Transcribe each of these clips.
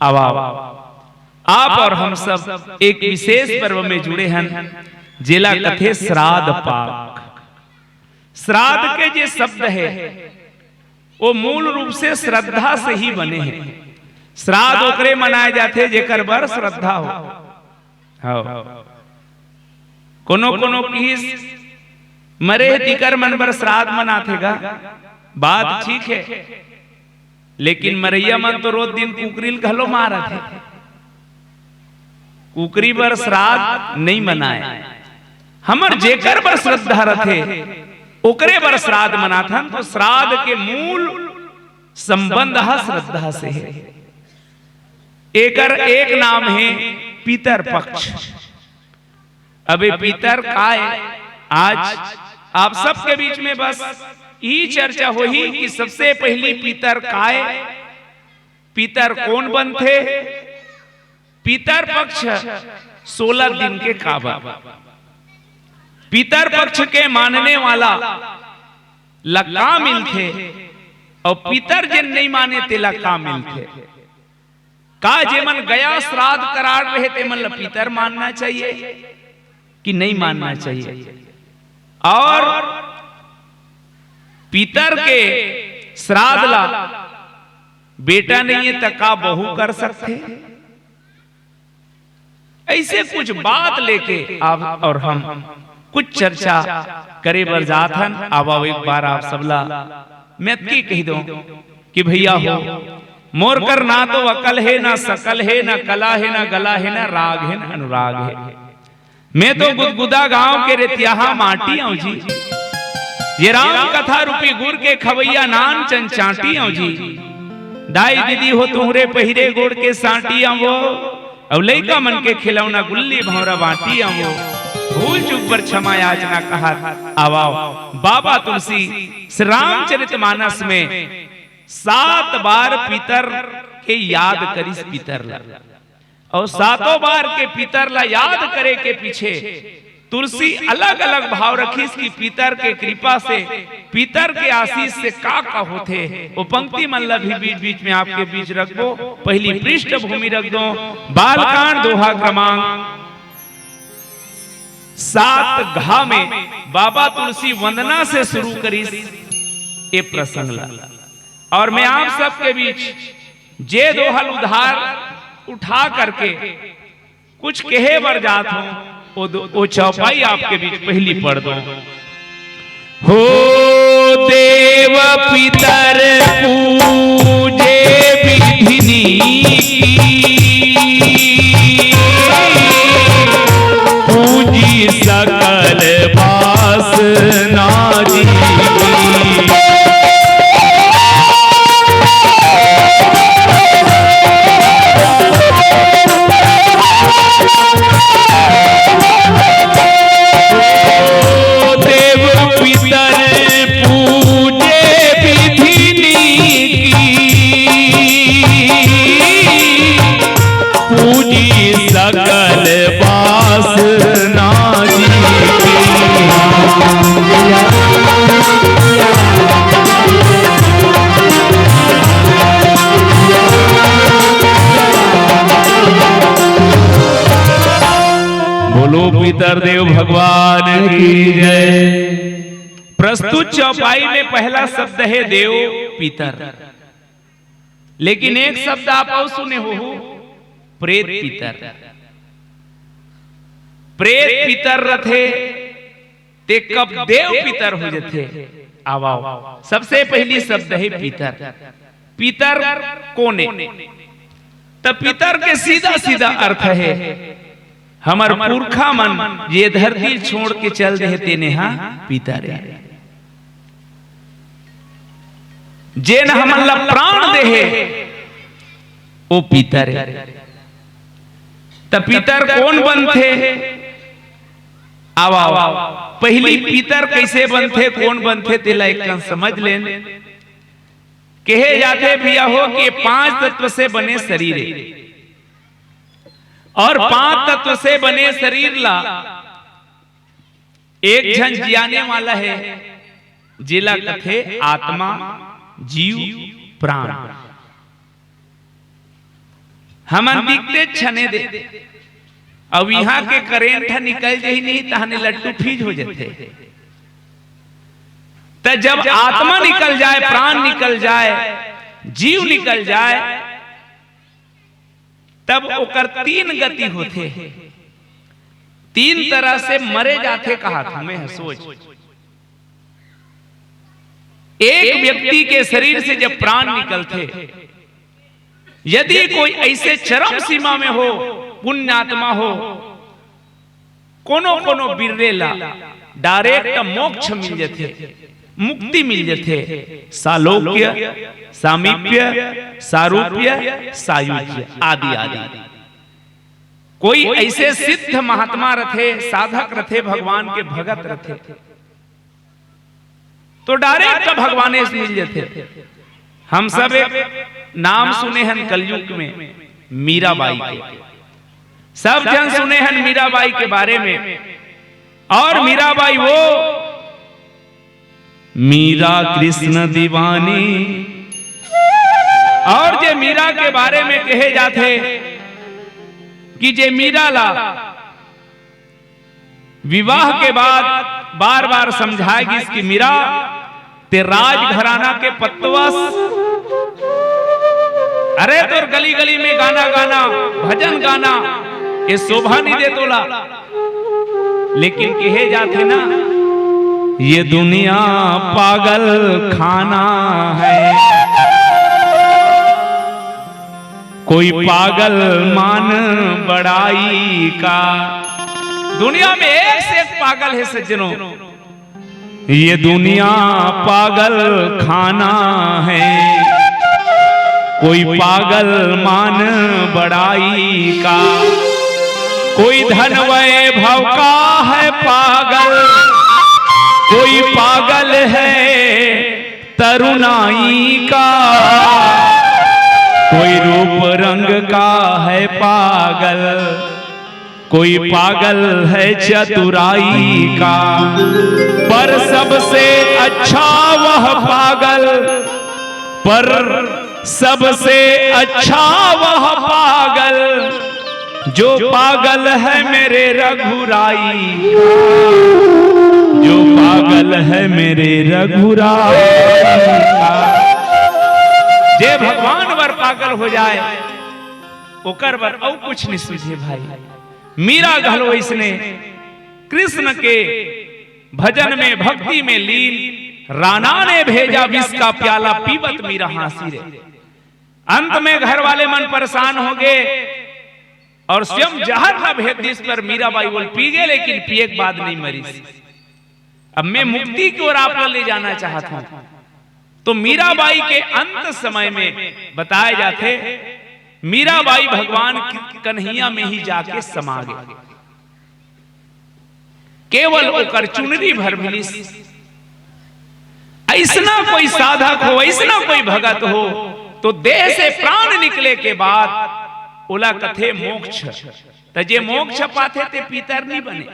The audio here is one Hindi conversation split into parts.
अब आप और हम सब एक विशेष पर्व में जुड़े हैं, जिला कथे श्राद्ध पाक। श्राद्ध के जो शब्द है वो मूल रूप से श्रद्धा से ही बने हैं। श्राद्ध ओकरे मनाए जाते जेकर बर श्रद्धा हो। कोनो कोनो किस मरे तिकर मन बर श्राद्ध मनाथेगा, बात ठीक है, लेकिन मरैया मन तो रोज दिन कुकरील घलो मारा थे, कुकरी बर श्राद्ध नहीं मनाए। हमर जेकर बर श्रद्धा रथे ओकरे बर श्राद्ध मनाथन। तो श्राद्ध के मूल संबंध श्रद्धा से है। एकर एक नाम है पितर पक्ष। अबे पितर का है, आज आप सबके बीच में बस ये चर्चा होही कि सबसे पहली पितर का है, पितर कौन बनते। पितर पक्ष 16 दिन के काबा। पितर पक्ष के मानने वाला लका मिलते और पितर जिन नहीं माने ते लका मिलते। का जे मन गया श्राद्ध करार रहे ते मन पितर मानना चाहिए कि नहीं मानना चाहिए। और पितर के श्राद्ध ला बेटा नहीं है तो का बहू कर सकते। ऐसे कुछ बात लेके आप और हम कुछ चर्चा करे बर जाथन। अब एक बार आप सबला मैं की कह दूं कि भैया हो मोर कर ना तो अकल है, ना सकल है, ना कला है, ना गला है, ना राग है, ना अनुराग है। मैं तो गुदगुदा गांव के रेतियाहा माटी आऊं जी, ये राम कथा रूपी गुर के खवैया नान चंचाटी आऊं जी। दाई दीदी हो तुहरे पहिरे गोड़ के साटी आवो, और लइका मन के खिलौना गुल्ली भौरा बाटी आवो। भूल चूक पर क्षमा याचना कहा आवाओ। बाबा तुलसी श्री रामचरितमानस में 7 बार पितर के याद करिस पितर ला, और 7 बार के पितर ला याद करे के पीछे तुलसी अलग अलग भाव रखीस कि पितर के कृपा से, पितर के आशीष से का होते। वो पंक्ति मन ला भी बीच बीच में आपके बीच रख दो। पहली पृष्ठभूमि रख दो। बालकांड दोहा क्रमांक 7 घा में बाबा तुलसी वंदना से शुरू करी ये प्रसंग ला। और मैं आप सबके बीच जे दोहल उधार उठा करके कुछ कहे बर जात हूं, वो चौपाई आपके बीच पहली पढ़ दो। हो देव पितर पूजे विधिनी, पूजी सकल वासना जी। पितर देव भगवान की जय। प्रस्तुत चौपाई में पहला शब्द है देव पितर, लेकिन एक शब्द आप और सुने हो प्रेत पितर। प्रेत पितर रथे ते कब देव पितर हो जथे। आवाओ सबसे पहली शब्द है पितर। पितर कोने, तब पितर के सीधा सीधा अर्थ है हमर पुरखा मन ये धरती छोड़ के चल रहे तेने हा पितर। जे न हमन ला प्राण देहे ओ पितर है। तब पितर कौन बनते। आवा पहली पितर कैसे बनते, कौन बनते तेला एक समझ लेन। कहे जाते भैया हो कि 5 तत्व से बने शरीर है, और 5 तत्व से बने शरीर ला एक जन जियाने वाला है, जिला कथे आत्मा जीव प्राण। हमन दिखते छने दे, अब यहाँ के करेंट निकल जाही नहीं तहने लट्टू फीज हो जाते। तो जब आत्मा निकल जाए, प्राण निकल जाए, जीव निकल जाए, तब ओकर तीन गति होते, तीन तरह से मरे जाते। कहा था मैं सोच, एक व्यक्ति के शरीर से जब प्राण निकलते, यदि कोई ऐसे चरम सीमा में हो, पुण्यात्मा हो, कोनो कोनो बिररेला डायरेक्ट मोक्ष मिल जाते, मुक्ति मिल जाते, सालोक्य, सामीप्य, सारूप्य, सायुज्य आदि आदि। कोई ऐसे सिद्ध महात्मा रथे, साधक रथे, भगवान के भगत रथे, तो डायरेक्ट भगवान से मिल जाते। हम सब एक नाम सुने हैं कलयुग में, मीराबाई के। सब जन सुने हैं मीराबाई के बारे में। और मीराबाई वो मीरा कृष्ण दीवानी, और जे मीरा के बारे में कहे जाते कि जे मीरा ला विवाह के बाद बार बार समझाएगी इसकी मीरा ते राज घराना के पत्तवस, अरे तो गली गली में गाना गाना, भजन गाना, ये शोभा नहीं दे तोला। लेकिन कहे जाते ना, ये दुनिया पागल खाना है, कोई पागल मान बड़ाई का। दुनिया में एक से एक पागल है सज्जनों, ये दुनिया पागल खाना है, कोई पागल मान बड़ाई का। कोई धन वैभव का है पागल, कोई पागल है तरुणाई का, कोई रूप रंग का है पागल, कोई पागल है चतुराई का। पर सबसे अच्छा वह पागल, पर सबसे अच्छा वह पागल, जो पागल है मेरे रघुराई, जो पागल है मेरे रघुराई का। जे भगवान वर पागल हो जाए, ओकर वर और कुछ नहीं सूझे भाई। मीरा घलो इसने कृष्ण के भजन में, भक्ति में लीन, राणा ने भेजा विष का प्याला, पीबत मीरा हासी रे। अंत में घर वाले मन परेशान हो गए और स्वयं जहर न भेद दिस पर मीराबाई बोल पी गए, लेकिन पिए के बाद नहीं मरी। अब मैं मुक्ति की ओर आप ले जाना चाहता हूं। तो मीराबाई के अंत समय में बताए जाते, मीराबाई भगवान कन्हैया में ही जाके समा गए। केवल ओकर चुनरी भर मिली। ऐसना कोई साधक हो, ऐसना कोई भगत हो, तो देह से प्राण निकले के बाद ओला कथे मोक्ष। तजे मोक्ष पाथे ते पितर नहीं बने।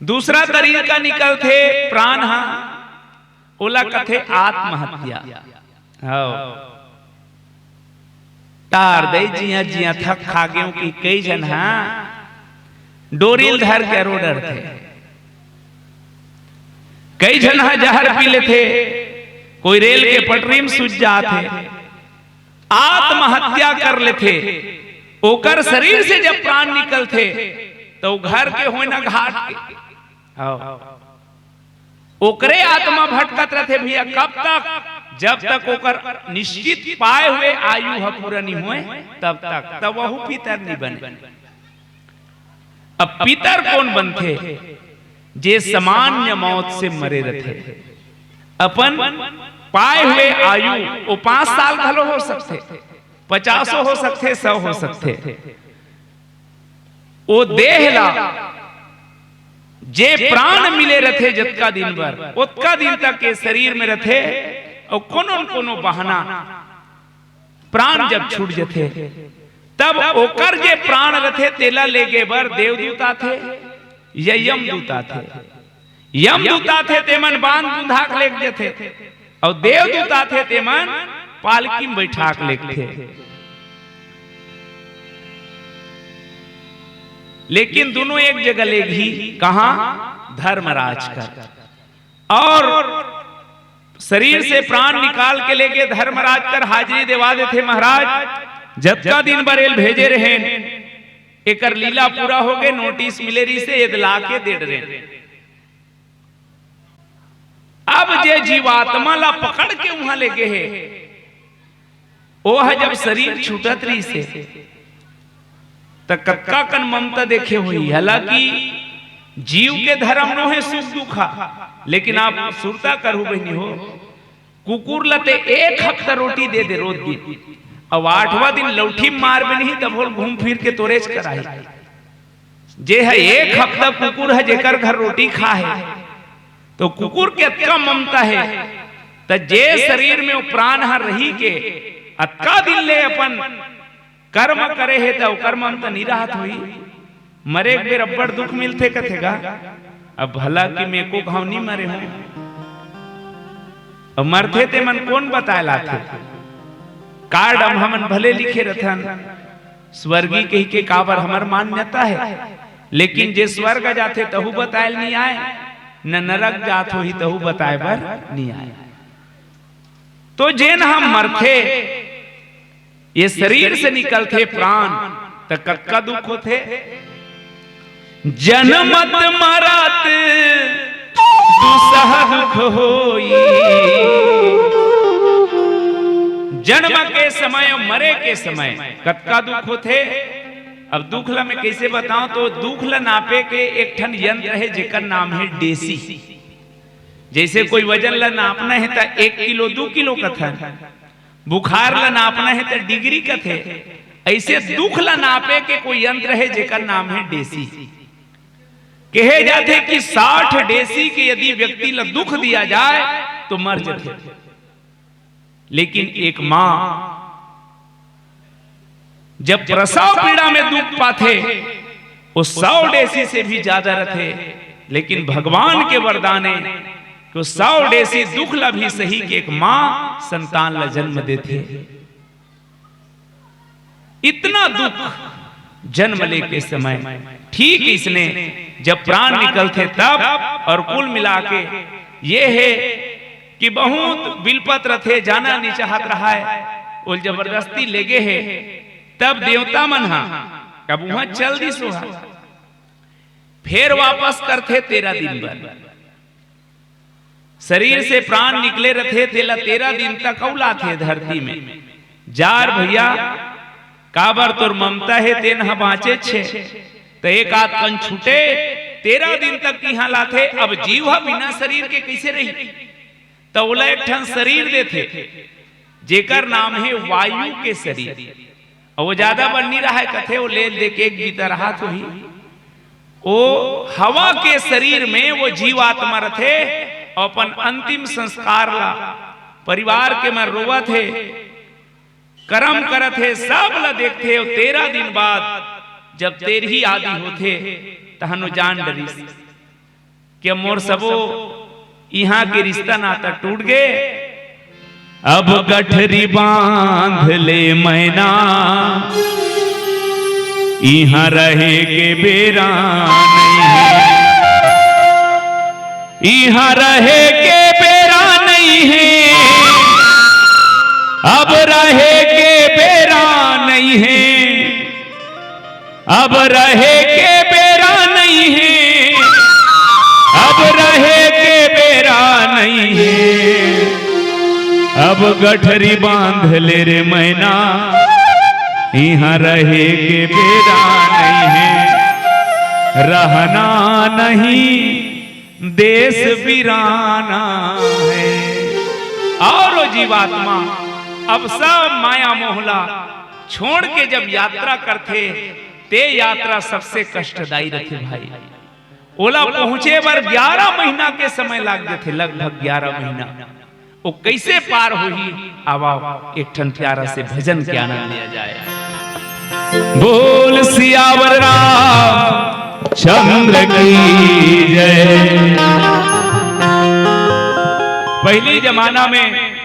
दूसरा तरीका निकलते प्राण हा, ओला कथे आत्महत्या। तार दे जिया जिया थक खा गयो कि कई जन हा डोरील धर के रोडर थे, कई जन हा जहर पी ले थे, कोई रेल के पटरी में सूझ जाते, आत्महत्या कर लेते। ओकर शरीर से जब प्राण निकलते तो घर के हो ना घाट के ओकरे आत्मा भटकत रहते भैया। कब तक? जब तक ओकर निश्चित पाए हुए आयु है पूरा नहीं हुए तब तक, तब वह पितर नहीं बने। अब पितर कौन बनते? जे सामान्य मौत से मरे रहते। अपन पाए हुए आयु वो 5 साल घलो हो सकते, 50 हो सकते, 100 हो सकते। वो देह ला जे प्राण मिले रहते जतका दिन भर, उतका दिन तक के शरीर में रहते। और कोनो कोनो बहाना प्राण जब छूट जाते, तब ओकर जे प्राण रहते तेला लेगे बर देवदूता थे या यमदूता थे। यमदूता थे तेमन बांध बुंधाक लेके जेथे, और देवदूता थे तेमन पालकी में बैठाक लेके थे। लेकिन दोनों एक जगह ले घी, कहां? धर्मराज का। और शरीर से प्राण निकाल के लेके धर्मराज कर हाजिरी देवा देते, महाराज जब का दिन बरेल भेजे रहे एकर लीला पूरा हो गए, नोटिस मिलेरी से एदला के दे रहे। अब जे जीवात्मा ला पकड़ के वहां ले गए है, वो है जब शरीर छूटत रही से कक्का कन ममता देखे हुई। हालांकि जीव के धर्म नो है सुख दुखा, लेकिन आप सुरता करू बहनी हो, कुकुर लते एक हफ्ता रोटी दे दे रोज दिन, अब 8वां दिन लौठी मार भी नहीं तब घूम फिर के तोरेज कराई। जे है एक हफ्ता कुकुर है जेकर घर रोटी खा है, तो कुकुर के अतका ममता है, तो जे शरीर में प्राण हर रही के अतका दिन ले अपन कर्म करे है, तो कर्म ममता नहीं राहत हुई। मरे एक बेर अब्बड़ दुख मिलते कथेगा, अब भला कि मैं को घाव नहीं मरे हूं, अब मरते ते मन कौन बताए लाथे। कार्ड हमन भले लिखे रथन स्वर्गी कही के काबर हमर मान्यता है, लेकिन जे स्वर्ग जाते तहु बताए नहीं आए, न नरक जात हो ही तहु बताए बर नहीं आए। तो जेन हम मरथे ये शरीर से निकलते प्राण, तो कक्का दुख होते। जनमत मरत दुसह दुख होई, जन्म के समय और मरे के समय कक्का दुख होते। अब दुख ला मैं कैसे बताऊं, तो दुख ला नापे के एक ठन यंत्र है जेकर नाम है डेसी। जैसे कोई वजन ला नापना है तो 1 किलो 2 किलो कथा, बुखार ला नापना है तो डिग्री कथे, ऐसे दुख ला नापे के कोई यंत्र है जेकर नाम है डेसी। कहे जाते कि 60 डेसी के यदि व्यक्ति ला दुख दिया जाए तो मर जाते, लेकिन एक मां जब प्रसव पीड़ा में दुख पाते वो 100 डेसी से भी ज्यादा रहते, लेकिन भगवान के वरदाने तो 100 डेसी दुख ला भी सही कि एक मां संतान ला जन्म देते। इतना दुख जन्म ले के समय, ठीक इसने जब प्राण निकलते तब, और कुल मिला के ये है कि बहुत बिलपत रथे, जाना नहीं चाहत रहा है, वो जबरदस्ती ले गए है। तब देवता मन हा कब वहां चल दी सोहा, फिर वापस करते 13 दिन बाद शरीर से प्राण निकले रथे, 13 दिन तक औला थे धरती में। जार भैया काबर तोर ममता है तेन हा बाँचे छे, तो एक आध कन छूटे 13 दिन तक यहाँ लाथे। अब जीव हा बिना शरीर के कैसे रही, तो ओला एक ठन शरीर देथे जेकर नाम है वायु के शरीर, और वो ज्यादा बन नहीं रहा है कथे, वो ले दे के एक बीता रहा तो ही वो हवा के शरीर में वो जीवात्मा रथे, अपन अंतिम संस्कार ला परिवार के में रोवा थे, कर्म करत है, सब ला देखते। 13 दिन बाद जब 13 आदि होते तहनो जान डरी कि मोर सबो यहाँ के रिश्ता नाता टूट गए, अब गठरी बांध ले मैना, यहाँ रहे के बेरा नहीं, यहाँ रहे के बेरा नहीं है, अब रहे के बेरा नहीं है, अब रहे के बेरा नहीं है, अब रहे के बेरा नहीं है, अब गठरी बांध ले रे मैना, यहाँ रहे के बेरा नहीं है, रहना नहीं देश वीराना है। और वो जीवात्मा अब सब माया मोहला छोड़ के जब यात्रा करते, ते यात्रा सबसे कष्टदायी रखे भाई। ओला पहुंचे बार 11 महीना के समय लाग जाते, लगभग 11 महीना। वो कैसे पार हुई, आवाओ एक ठन प्यारा से भजन के आनंद लिया जाए। बोल सियावर रामचंद्र की जय। पहली जमाना में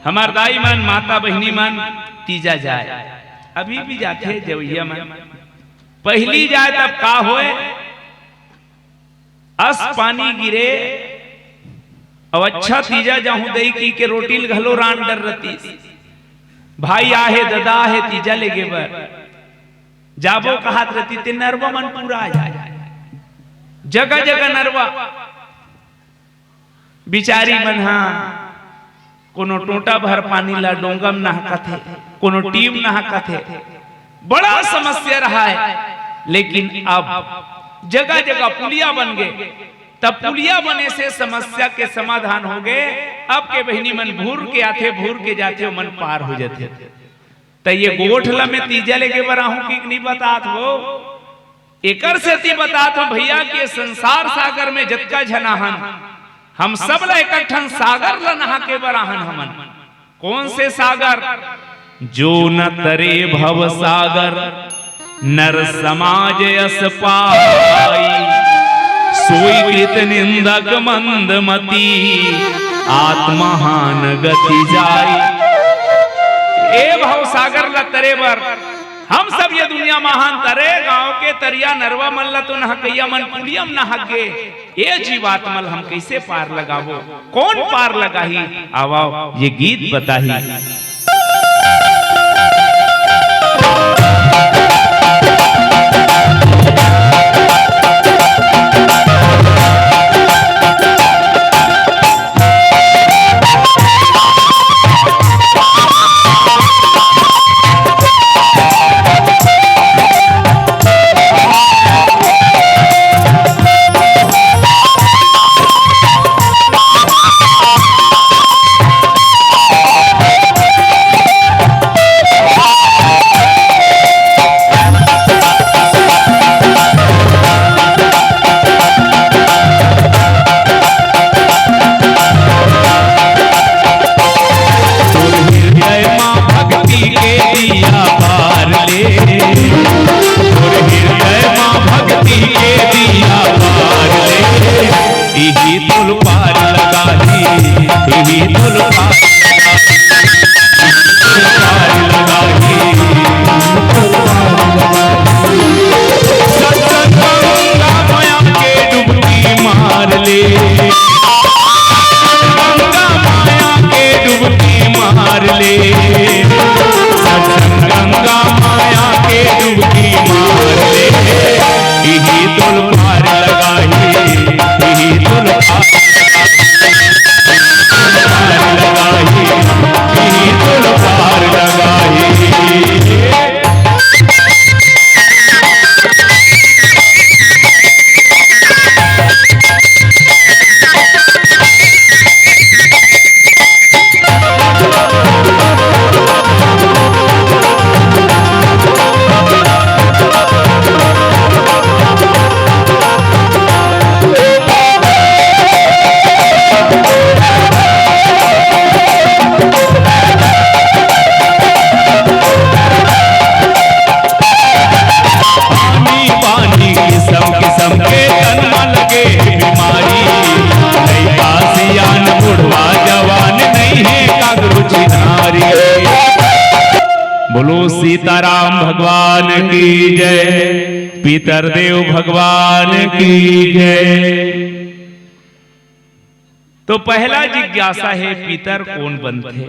हमार दाई मन माता बहनी मन तीजा जाए, अभी भी जाते जवैया मन पहली जाए तब का होए, अस पानी गिरे और अच्छा तीजा जाहू दई की के रोटिल घलो रान डर रती, भाई आहे ददा आहे तीजा ले गे बर जाबो कहात रहती ते नरवा मन पूरा आ जाए, जगह जगह नरवा बिचारी मन हा कोनो टोटा भर पानी ला डोंगम नहाका थे, कोनो टीम नहाका थे, बड़ा समस्या रहा है। लेकिन अब जगह जगह पुलिया बन गए, तब पुलिया बने से समस्या के समाधान हो गए। अब के बहनी मन भूर के आते, भूर के जाते, मन पार हो जाते। तो ये गोठला में तीजा लेके बराहू की नहीं बतात हो, एकर से ती बतात हो भैया के संसार सागर में जतका झनाहन हम सब ला इकट्ठन सागर ला नहा के बराहन हमन। कौन से सागर? जो न तरे भव सागर नर समाज यस पाई, सोई कृत निंदक मंदमती आत्महान गति जाई। ए भव सागर ला तरे बर हम सब ये दुनिया महान तरे, गांव के तरिया नरवा मल्ला तो नहकैया मन पुलियम नहगे, ये जीवात्मल हम कैसे पार लगावो, कौन पार लगाही? आवाओ ये गीत बताही। बोलो सीताराम भगवान की जय, पितरदेव भगवान की जय। तो पहला जिज्ञासा है पितर कौन बनते?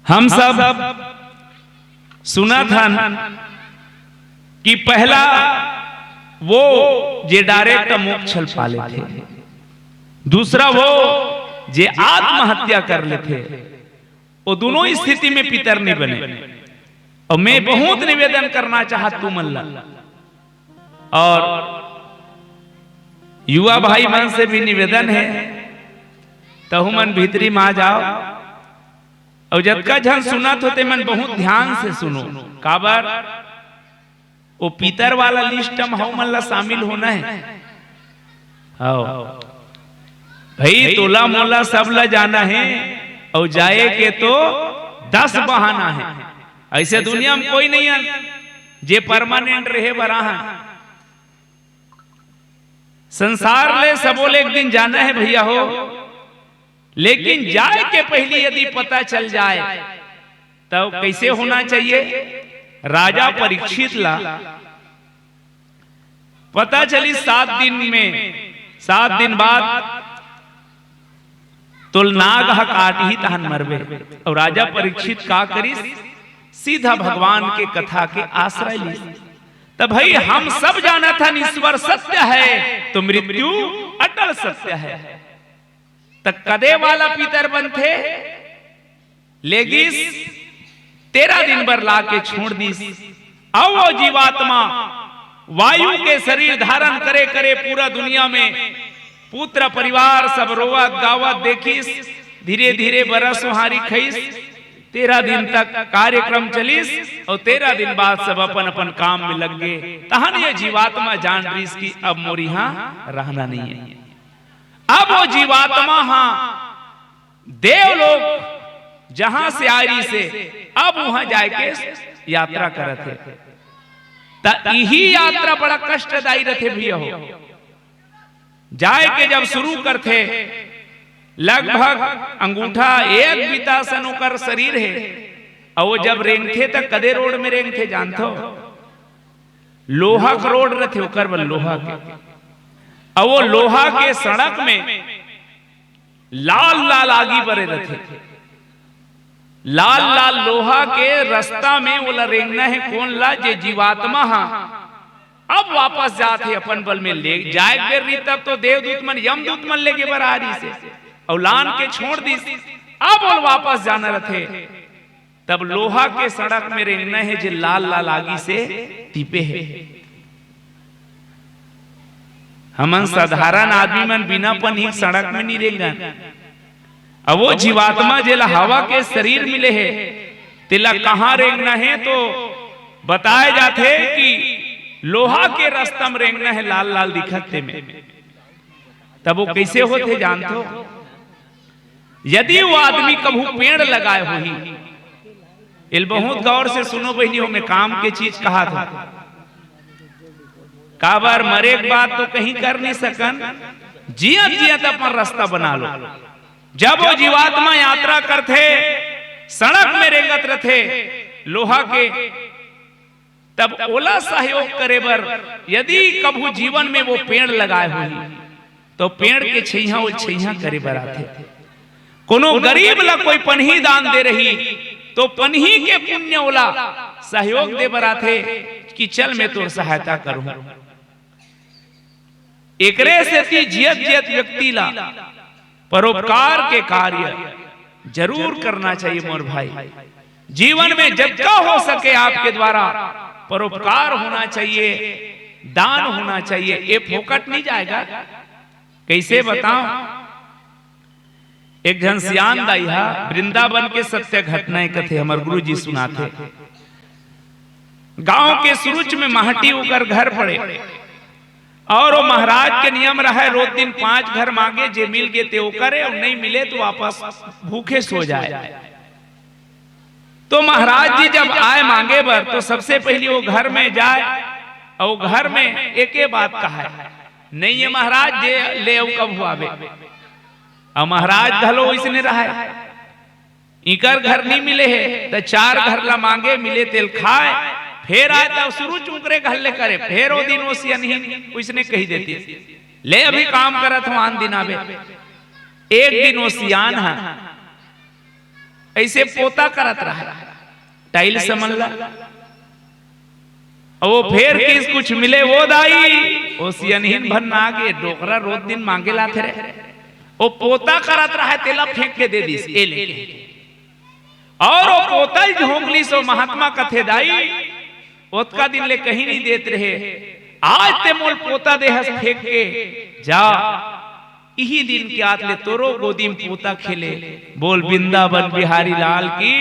हम सब सुना था कि पहला वो जे डायरेक्ट मोक्ष छल पा लेते, दूसरा वो जे आत्महत्या कर लेते, वो दोनों स्थिति में पितर नहीं बने। और मैं बहुत निवेदन करना चाहता हूं मल्ला और युवा भाई मन से भी निवेदन है, तहु मन भीतरी में आ जाओ और जबका झन सुनत होते मन बहुत ध्यान से सुनो। काबर वो पितर वाला लिस्ट हम हो मल्ला शामिल होना है। आओ भाई तोला मोला सब ला जाना है और जाए के तो 10 बहाना है। ऐसे दुनिया में कोई नहीं है जे परमानेंट रहे बराहा। संसार ले सबोले एक दिन जाना है भैया हो, लेकिन जाए के पहले यदि पता चल जाए तो कैसे होना चाहिए? राजा परीक्षित ला पता चली 7 दिन में 7 दिन बाद तुलनाग काट ही तहन मरबे। और राजा परीक्षित का करी सीधा भगवान के कथा के आश्रय ली। तब भाई हम सब जाना था ईश्वर सत्य है तो मृत्यु अटल सत्य है। तक कदे वाला पितर बन थे लेगिस 13 दिन बर ला के छोड़ दीस। अब वो जीवात्मा वायु के शरीर धारण करे करे पूरा दुनिया में पुत्र परिवार सब रोवत गावत देखिस। धीरे धीरे बरस हारी खईस। 13 दिन तक कार्यक्रम चलिस और 13 दिन बाद सब अपन अपन काम में लग गए। तहन ये जीवात्मा जान रही कि अब मोर यहाँ रहना नहीं है। अब वो जीवात्मा हाँ देवलोक जहां से आ रही से अब वहां जाके यात्रा करत है। यही यात्रा बड़ा कष्टदायी रहे भैया हो। जाए के जब शुरू करते लगभग अंगूठा 1 बीता सन ओकर शरीर है। और वो जब रेंगथे तक कदे रोड में रेंगथे जानथो लोहा का रोड रहे ओकर बल लोहा के। और वो लोहा के सड़क में लाल लाल आगी बरे रहे। लाल लाल लोहा के रास्ता में वो रेंगना है कौन ला जे जीवात्मा हाँ अब वापस जाते अपन बल में ले जाए बेर रही। तब तो देवदूत मन यमदूत मन लेके बरारी से और लान के छोड़ दी। अब वो वापस जाना रहे। तब लोहा के सड़क में रेंगना है जे लाल लाल आगी से तीपे है। हमन साधारण आदमी मन बिना पनी सड़क में नहीं रेंगा। अब वो जीवात्मा जेला हवा के शरीर मिले है तिला कहां रेंगना है तो बताए जाते कि लोहा के रास्ता में रेंगना है लाल लाल दिखते में। तब वो कैसे होते जानते यदि वो आदमी कभू पेड़ लगाए हो इल बहुत गौर से सुनो बहनियों में काम के चीज कहा था। काबर मरे के बाद तो कहीं कर नहीं सकन जियत जियत अपन रास्ता बना लो। जब वो जीवात्मा यात्रा करते सड़क में रेंगत रथे लोहा के तब ओला सहयोग करे बर यदि कभू जीवन में वो पेड़ लगाए हो तो पेड़ के छैया वो छैया करे बर आथे। कोनो गरीब ला कोई पन्ही दान दे रही तो पन्ही के पुण्य ओला सहयोग दे बर आथे कि चल मैं तोर सहायता करूं। एकरे से जियत जियत व्यक्ति ला परोपकार के कार्य जरूर करना चाहिए मोर भाई। जीवन में जब का हो सके आपके द्वारा परोपकार होना चाहिए, दान होना चाहिए। ये फोकट नहीं जाएगा। कैसे बताऊं? एक जन सियान दाइहा वृंदावन के सत्य घटनाएं कथे हमारे गुरु जी सुनाते। गांव के सुरुच में माहटी उकर घर पड़े और वो महाराज के नियम रहे रोज दिन 5 घर मांगे जे मिल गए ते वो करे और नहीं मिले तो वापस भूखे सो जाए। तो महाराज जी जब आए मांगे बर तो सबसे पहले वो घर में जाए और घर में एक बात कहा है नहीं है महाराज जे ले कब आवे। और महाराज घलो इसने रहा इकर घर नहीं मिले है तो 4 घर ला मांगे मिले तेल खाए फिर आए तब शुरू चुकरे घल्ले करे फिर वो दिन वो सियानी उसने कही देती ले अभी काम करत हूं आन दिन आवे। एक दिन वो सियान है ऐसे पोता करत रहा टाइल समझ ला वो फिर किस कुछ मिले वो दाई वो सियानहीन भर ना आगे डोकरा रोज दिन मांगे लाते रहे। वो पोता करत रहा तेला फेंक के दे दी ए लेके और वो पोता झोंकली सो महात्मा कथे दाई ओतका दिन ले कहीं नहीं देते रहे। आज ते मोल पोता दे हस फेंक के जा यही दिन के आत ले तोरो गोदी में पोता खेले। बोल वृंदावन बिहारी लाल की।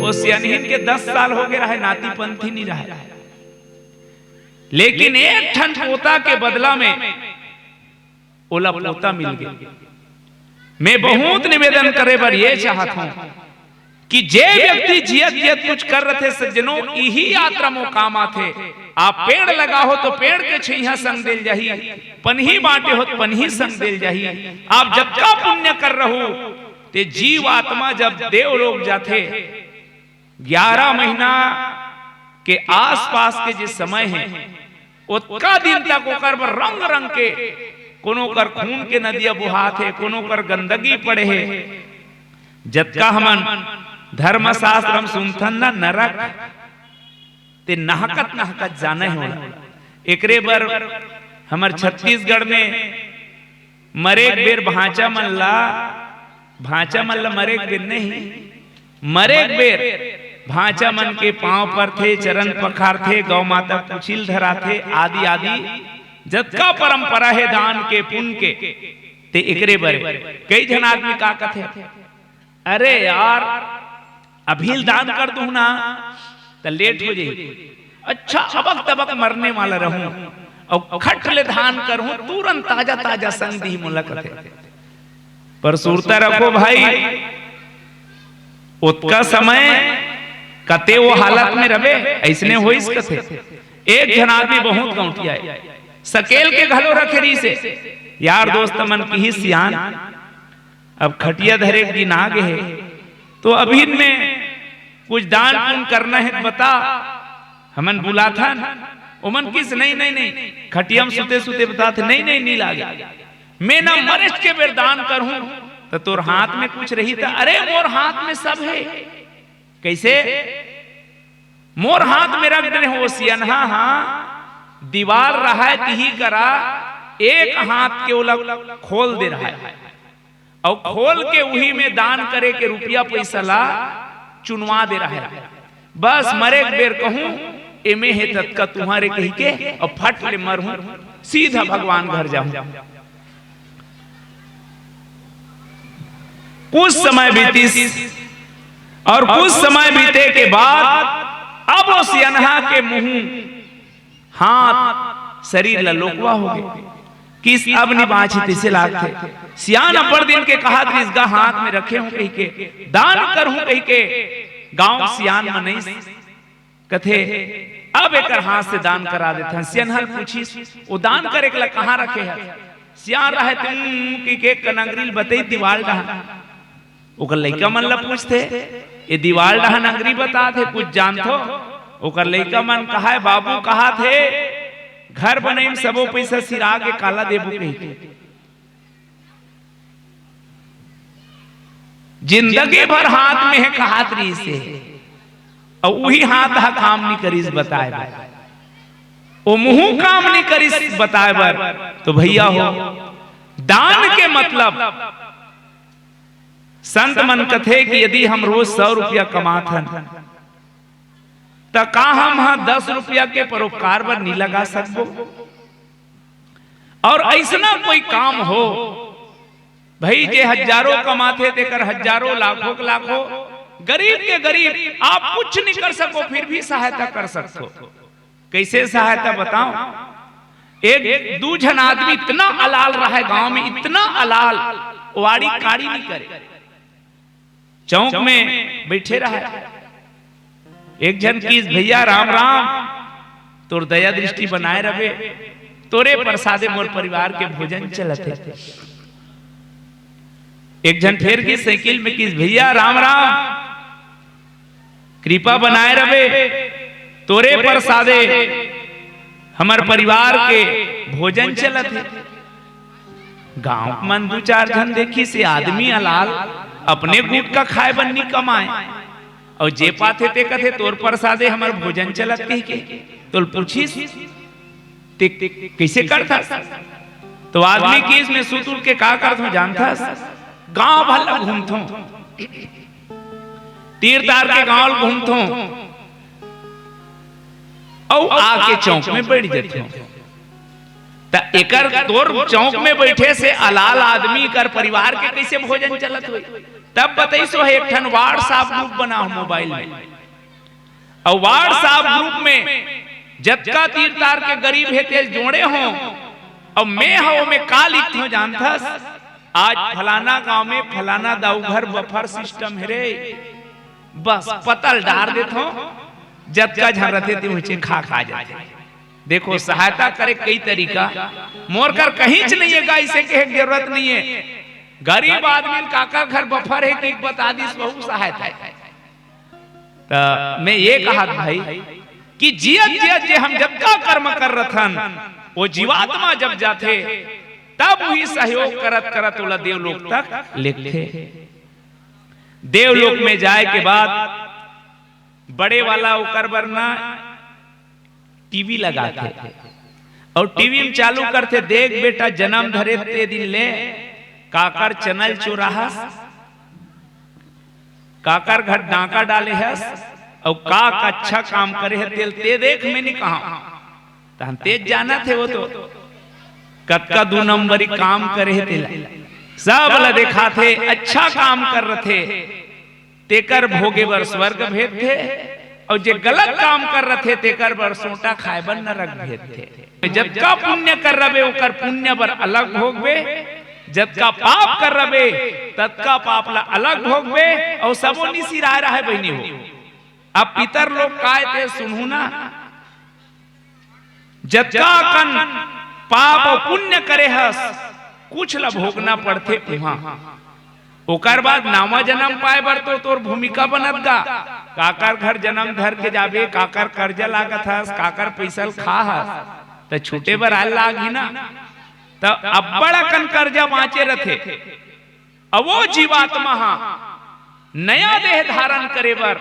वो सियानहीन के 10 साल हो गए रहे नाती पंथी नहीं रहा लेकिन एक ठन पोता के बदला में ओला पोता मिल गया। मैं बहुत निवेदन करे पर ये चाहता हूं कि जे व्यक्ति जियत जियत कुछ कर रहे थे सज्जनों यही यात्रा में काम आते। आप पेड़ लगा हो तो पेड़ के छैया संग दिल जाही, पन्ही बांटे हो तो पन्ही संग दिल जाही। आप जब का पुण्य कर रहो ते जीव आत्मा जब देव लोग जाते 11 महीना के आसपास के जिस समय है उतना दिन तक ओकर पर रंग रंग के कोनो कर खून के नदिया बुहात है, कोनो कर गंदगी पड़े है। जतका हमन धर्मशास्त्र सुनथन ना नरक ते नहकत नहकत जाने होला। एकरे बर हमर छत्तीसगढ़ में मरे बेर भांचा मन ला मरे बेर नहीं, मरे बेर भांचा मन के पांव पर थे, चरण पखार थे, गौ माता कुचिल धरा थे, आदि आदि जतका परंपरा है दान के पुण्य के। ते एकरे बर कई जन आदमी का कथे, अरे यार अभी दान कर दूं ना तो लेट हो जाए, अच्छा अबक तबक मरने वाला रहूं और खट ले धान करूं तुरंत ताजा ताजा संग दी मुलाकात है। पर सुरता रखो भाई, उतका समय कते वो हालत में रहे ऐसने हो इस कथे। एक जन आदमी बहुत गौटिया है, सकेल के घलो रखे रही से यार दोस्त मन की ही सियान, अब खटिया धरे दिन आ गए तो अभी में कुछ दान पुण्य करना है बता। हमन बुला था उमन किस नहीं खटिया सुते सुते बताते नहीं लागे, मैं ना मरच के बेर दान करूं तो तोर हाथ में कुछ रही था। अरे मोर हाथ में सब है, कैसे मोर हाथ में रख दे हो सियनहा, हाँ दीवार रहा है तिही करा, एक हाथ के उलग खोल दे रहा है और खोल के वही में दान करे के रुपया पैसा ला चुनवा दे रहा है। बस मरे बेर कहूं एमे है तत्का तुम्हारे कही के और फट ले मरूं, सीधा भगवान घर जाऊं। कुछ समय बीती और कुछ समय बीते के बाद अब उस सियनहा के मुंह हाथ शरीर ललोकवा हो गए, किस अब नहीं बाँची से लागते। सियान अपर दिन के कहा इसका हाथ में रखे हूं कही के दान करूं कही के गांव सियान में नहीं कथे अब एक हाथ से दान करा देते। सियनहर पूछी वो दान करे के कहाँ रखे है, सियान रहे तुम की के कनंगरील बतई दीवार डहा। ओकर लइका मन ला पूछते ये दीवार डहा नंगरी बता थे कुछ जानथो। ओकर लइका मन कहा है बाबू कहा थे घर बनाई सबो पैसा सिरा के काला देबू कही, जिंदगी भर हाथ में है कहात रही से और वही हाथ हा काम नहीं करीस बताए बार, वो मुंह काम नहीं करीस बताए बार। तो भैया हो दान के मतलब संत मन कथे कि यदि हम रोज 100 रुपया कमाथन तो का हम 10 रुपया के परोपकार पर नहीं लगा सकबो। और ऐसा कोई काम हो भाई जे हजारों कमाते तेकर हजारों लाखों के लाखों, गरीब के गरीब आप कुछ नहीं कर सको फिर भी सहायता कर सकते हो। कैसे सहायता बताओ, एक दू जन आदमी इतना अलाल रहा है गांव में, इतना अलाल वाड़ी काड़ी नहीं करे, चौक में बैठे रहा। एक जन की भैया राम राम तोर दया दृष्टि बनाए रहे, तोरे प्रसादे मोर परिवार के भोजन चलते। एक जन फिर की साइकिल में किस भैया राम राम कृपा बनाए रहे, तोरे प्रसादे हमार परिवार के भोजन चलते। गांव मन 2-4 जन देखी से आदमी अलाल अपने गुट का खाए बन्नी कमाए और जे पाथे ते कथे तोर प्रसादे हमार भोजन चलत कही के तो पूछीस ते कैसे करता। तो आदमी की इसमें सुतुल के का करत जानता, गांव भला घूमथो, तीर तार के गांव घूमथो और आके चौक में बैठ जाते। ता एकर तोर चौक में बैठे से अलाल आदमी कर परिवार के कैसे भोजन चलत हुई। तब बताइसो है एक ठन व्हाट्सएप ग्रुप बना मोबाइल में, और व्हाट्सएप ग्रुप में जतका तीर तार के गरीब है तेज जोड़े हो और मैं हो में का लिख हो जानता, आज फलाना गांव में फलाना दाऊ घर बफर सिस्टम है रे, बस पतल डार देते हो जतका झरते थे खा जाते। देखो सहायता करे कई तरीका, मोर कर कहीं नहीं है इसे कहे जरूरत नहीं है। गरीब आदमी काका घर बफर है कि बता दी बहु सहायता है। तो मैं ये कहा भाई कि जियत जियत जे हम जब का कर्म कर रथन वो जीवात्मा जब जाथे तब वही सहयोग करत करत ओला देवलोक तक लिखथे। देवलोक में जाए के बाद बड़े वाला ओकर बरना टीवी लगाते और टीवी में चालू करते, देख बेटा जन्म धरे ते दिन ले काकर चनल चुराहस, काकर घर डाका डाले हस और का अच्छा काम करे है तेल ते देख में नहीं कहा तो हम तेज जाना थे वो तो कतका 2 नंबरी काम करे है तेला सब ला देखा थे अच्छा काम कर रहे थे तेकर भोगे बर स्वर्ग भेद थे और जे गलत काम कर रहे थे तेकर बर सोटा खाए बर नरक भेद थे। जब का पुण्य कर रहे ओकर पुण्य बर अलग भोगबे, जब का पाप कर रहे तत्का पाप ला अलग भोगबे और सबो निसी राय रहा है बहनी हो। अब पितर लोग काय थे सुनहु ना, जतका कन पाप और पुण्य करे हस कुछ ला भोगना पड़ते वहां, ओकर बाद नामा जन्म पाए बर तो तोर भूमिका बनत गा। काकर घर जन्म धर के जाबे, काकर कर्जा लागत हस, काकर पैसा खा हस तो छूटे बर आल लागी ना, तो अब्बड़ कन कर्जा बाँचे रथे। अब वो जीवात्मा नया देह धारण करे बर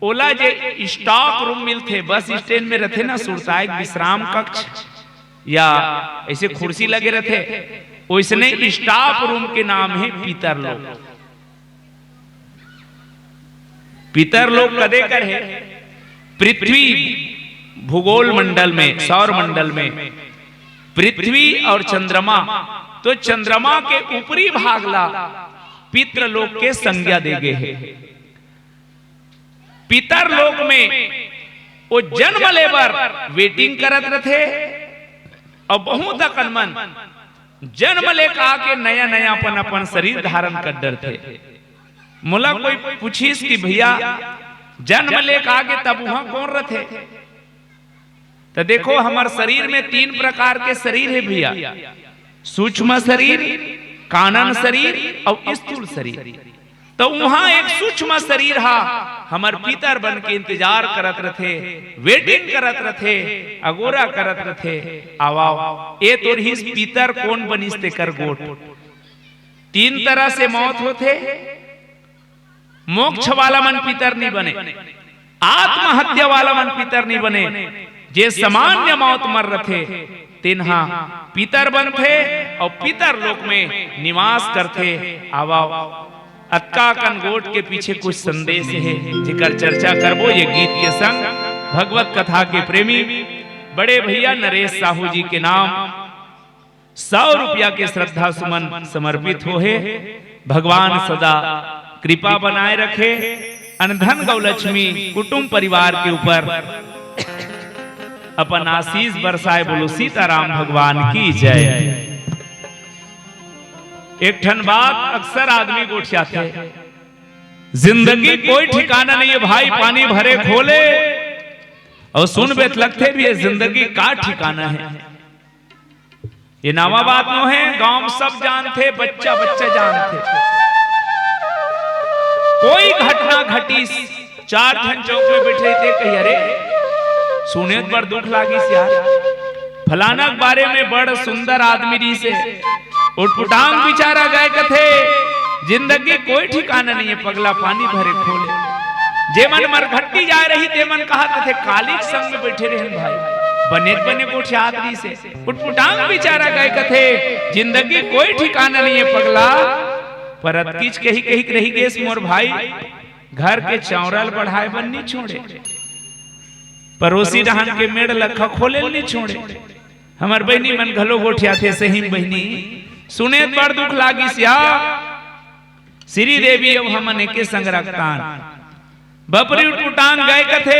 ओला जे स्टॉक रूम मिलते बस स्टैंड में रथे ना, सुरसायक विश्राम कक्ष या ऐसे कुर्सी लगे रहते, वैसने स्टाफ रूम के नाम है पितर लोक। पितर लोक कदे कर है पृथ्वी भूगोल मंडल में, सौर मंडल में पृथ्वी और चंद्रमा, तो चंद्रमा के ऊपरी भाग ला पितर लोक के संज्ञा दे गए है। पितर लोक में वो जन्म लेबर वेटिंग करत रथे और बहुत अकनमन जन्म लेकर आके नया नया अपन शरीर धारण कर डर थे। मुला कोई पूछीस कि भैया जन्म लेकर आके तब वहां कौन रथे, तो देखो हमारे शरीर में 3 प्रकार के शरीर है भैया, सूक्ष्म शरीर, कानन शरीर और स्थूल शरीर। तो वहां एक सूक्ष्म शरीर हा हमार पितर बन के इंतजार करत रथे, वेटिंग करत रथे, अगोरा करत रथे आवाओ ए तोर ही पितर कौन बनिस ते कर गोट। 3 तरह से मौत होते, मोक्ष वाला मन पितर नहीं बने, आत्महत्या वाला मन पितर नहीं बने, जे सामान्य मौत मर रथे तिन्हा पितर बनथे और पितर लोक में निवास करथे आवाओ। अक्का कनगोट के पीछे कुछ संदेश है जिकर चर्चा करबो ये गीत के संग। भगवत कथा के प्रेमी बड़े भैया नरेश साहू जी के नाम 100 रुपया के श्रद्धा सुमन समर्पित हो है। भगवान सदा कृपा बनाए रखे, अनधन गौलक्ष्मी कुटुंब परिवार के ऊपर अपन आशीष बरसाए। बोलो सीताराम भगवान की जय। एक ठन बात अक्सर आदमी गोठियाते, जिंदगी कोई ठिकाना नहीं है भाई, पानी भरे खोले और सुन बेत लगते भी है जिंदगी का ठिकाना है। ये नावा बात नो है, गांव सब जानते, बच्चा बच्चा जानते। कोई घटना घटी, 4 ठन चौक में बैठे थे, कही अरे सुने पर दुख लागी यार, फलाना के बारे में बड़ सुंदर आदमी री से उठपुटांग बिचारा गए कथे, जिंदगी कोई ठिकाना नहीं है, पगला पानी भरे खोले। जे मन मरघट्टी जा रही ते मन कहा थे काली संग में बैठे रहे भाई, बने बने गोठे आदमी से उठपुटांग बिचारा गए कथे, जिंदगी कोई ठिकाना नहीं है पगला। पर किच कही कही रही गेस मोर भाई, घर के चौरल बढ़ाए बन नहीं छोड़े, पड़ोसी रहन के मेड़ लखा खोले नहीं छोड़े। हमार बहनी मन घलो गोठिया थे, सही बहनी सुने बड़ दुख लागी सिया। श्री देवी अब हमने के संग रखतान बपरी उठपुटांग गए कथे,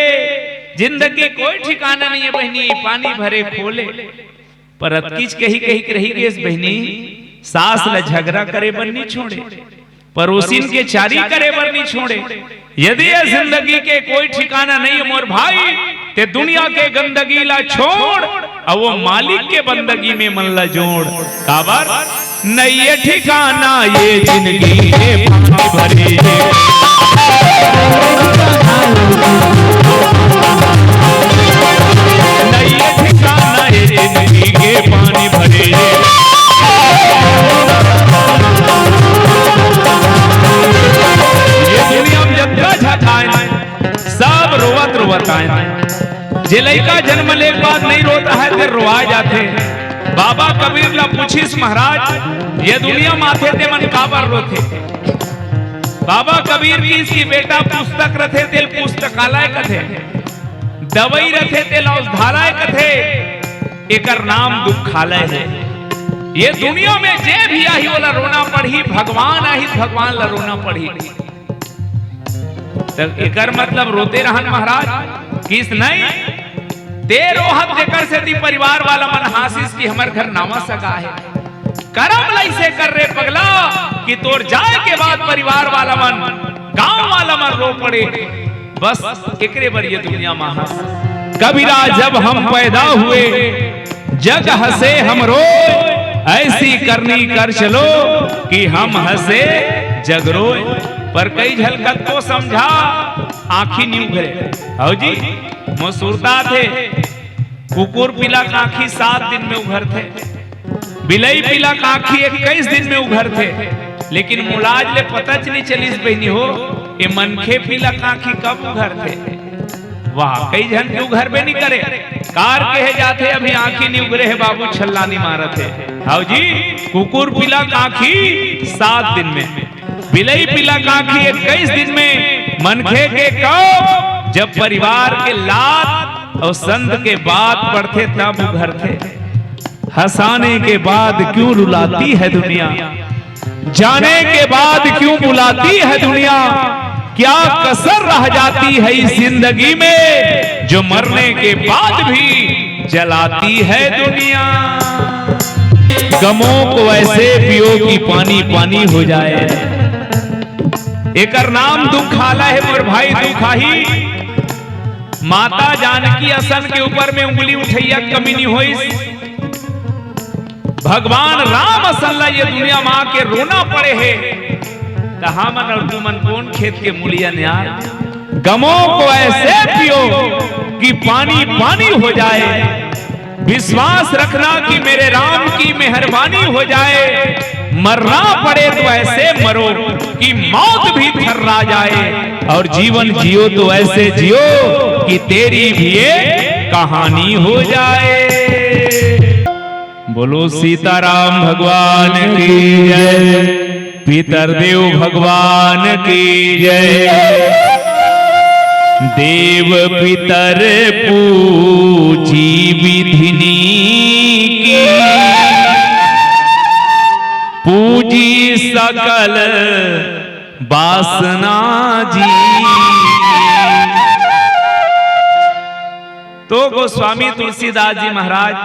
जिंदगी कोई ठिकाना नहीं है बहनी, पानी भरे खोले। पर किच कही कही रही गेस बहनी, सास ल झगड़ा करे बर नहीं छोड़े, पड़ोसिन के चारी करे बर नहीं छोड़े। यदि ये जिंदगी के कोई ठिकाना नहीं है मोर भाई, ते दुनिया के गंदगी ला छोड़ और वो मालिक के बंदगी में मन ला जोड़। काबर नहीं ये ठिकाना ये जिंदगी है पानी भरी बताएं। जे लड़का जन्म ले बाद नहीं रोता है ते रोआ जाते। बाबा कबीर ला पूछिस महाराज ये दुनिया माथे ते मन काबर रोते। बाबा कबीर की इसकी बेटा पुस्तक रथे तेल पुस्तकालय कथे, दवाई रथे तेल औषधालय कथे, एकर नाम दुखालय है। ये दुनिया में जे भी आई वाला रोना पड़ी, भगवान आई भगवान ला रोना पड़ी। तो एकर मतलब रोते रहन महाराज किस नहीं ते रोहत जेकर से दी परिवार वाला मन हासिस की हमर घर नामा सका है। करम लैसे कर रे पगला कि तोर जाए के बाद परिवार वाला मन गांव वाला मन रो पड़े। बस एकरे बर ये दुनिया में हंस। कबीरा जब हम पैदा हुए जग हंसे हम रोए, ऐसी करनी कर चलो कि हम हंसे जग रोए। पर कई झलकत को समझा आंखी नहीं उभरे। आओ जी मसूरता थे कुकुर पिला आंखी 7 दिन में उभर थे, बिलई पिला आंखी 21 दिन में उभर थे। लेकिन मुलाज ले पता चली चलीस बहनी हो ये मनखे पिला आंखी कब उभर थे। वाह कई जन के उघर बे नहीं करे कार कहे जाते अभी आंखी नहीं उगरे है बाबू छल्ला नहीं मारत है। हाउ जी कुकुर पिला आंखी 7 दिन में, बिलई पिला आंखी 21 दिन में, मनखे के कब जब परिवार के लात और संत के बात पढ़ते तब उभरते। हंसाने के बाद क्यों रुलाती है दुनिया, जाने के बाद क्यों बुलाती है दुनिया। क्या कसर रह जाती है इस जिंदगी में जो मरने के बाद भी जलाती है दुनिया। गमों को ऐसे पियो कि पानी पानी हो जाए। एकर नाम दुखाला है मोर भाई दुखाही। माता जानकी असन के ऊपर में उंगली उठैया कमी नहीं होई। भगवान राम असन ये दुनिया माँ के रोना पड़े है। हमन और तुमन कौन खेत के मूलिया न्याय। गमों को ऐसे पियो कि पानी पानी हो जाए। विश्वास रखना कि मेरे राम की मेहरबानी हो जाए। मरना पड़े तो ऐसे मरो कि मौत भी थर्रा जाए। और जीवन जियो तो ऐसे जियो कि तेरी भी एक कहानी हो जाए। बोलो सीताराम भगवान की जय, पितरदेव भगवान की जय। देव पितर पूजी विधिनी की, पूजी सकल वासना जी। तो गोस्वामी तुलसीदास जी महाराज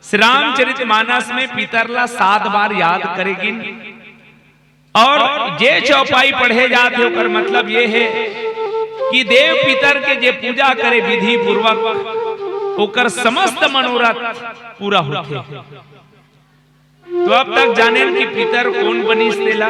श्री रामचरितमानस में पितरला 7 बार याद करेगी। और जे चौपाई पढ़े जाते ओकर मतलब ये है कि देव पितर के जे पूजा करे विधि पूर्वक ओकर समस्त मनोरथ पूरा होते। तो अब तक जाने कि पितर कौन बनिस तेला।